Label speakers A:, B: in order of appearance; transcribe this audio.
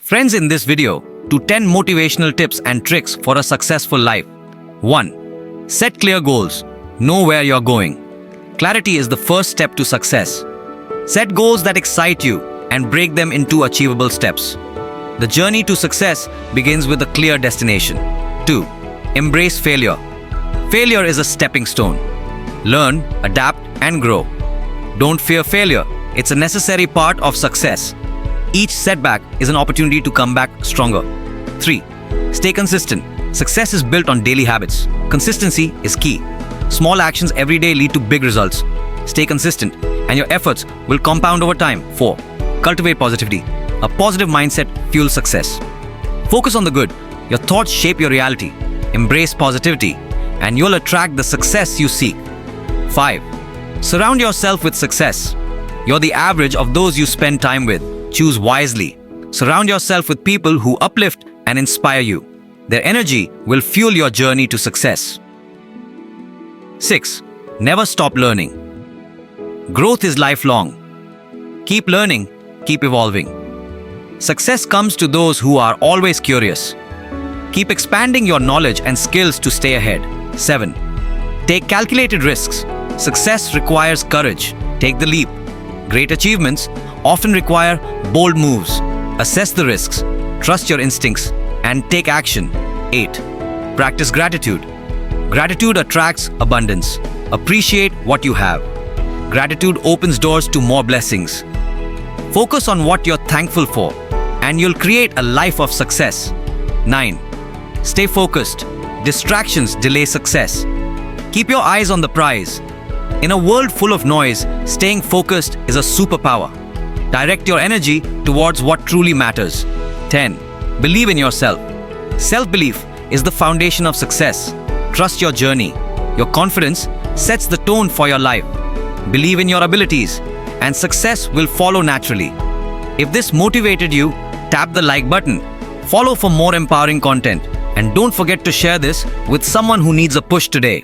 A: Friends, in this video, to 10 motivational tips and tricks for a successful life. 1. Set clear goals. Know where you're going. Clarity is the first step to success. Set goals that excite you and break them into achievable steps. The journey to success begins with a clear destination. 2. Embrace failure. Failure is a stepping stone. Learn, adapt, and grow. Don't fear failure. It's a necessary part of success. Each setback is an opportunity to come back stronger. 3. Stay consistent. Success is built on daily habits. Consistency is key. Small actions every day lead to big results. Stay consistent, and your efforts will compound over time. 4. Cultivate positivity. A positive mindset fuels success. Focus on the good. Your thoughts shape your reality. Embrace positivity, and you'll attract the success you seek. 5. Surround yourself with success. You're the average of those you spend time with. Choose wisely. Surround yourself with people who uplift and inspire you. Their energy will fuel your journey to success. 6. Never stop learning. Growth is lifelong. Keep learning, keep evolving. Success comes to those who are always curious. Keep expanding your knowledge and skills to stay ahead. 7. Take calculated risks. Success requires courage. Take the leap. Great achievements often require bold moves. Assess the risks, trust your instincts, and take action. 8. Practice gratitude. Gratitude attracts abundance. Appreciate what you have. Gratitude opens doors to more blessings. Focus on what you're thankful for, and you'll create a life of success. 9. Stay focused. Distractions delay success. Keep your eyes on the prize. In a world full of noise, staying focused is a superpower. Direct your energy towards what truly matters. 10. Believe in yourself. Self-belief is the foundation of success. Trust your journey. Your confidence sets the tone for your life. Believe in your abilities, and success will follow naturally. If this motivated you, tap the like button. Follow for more empowering content. And don't forget to share this with someone who needs a push today.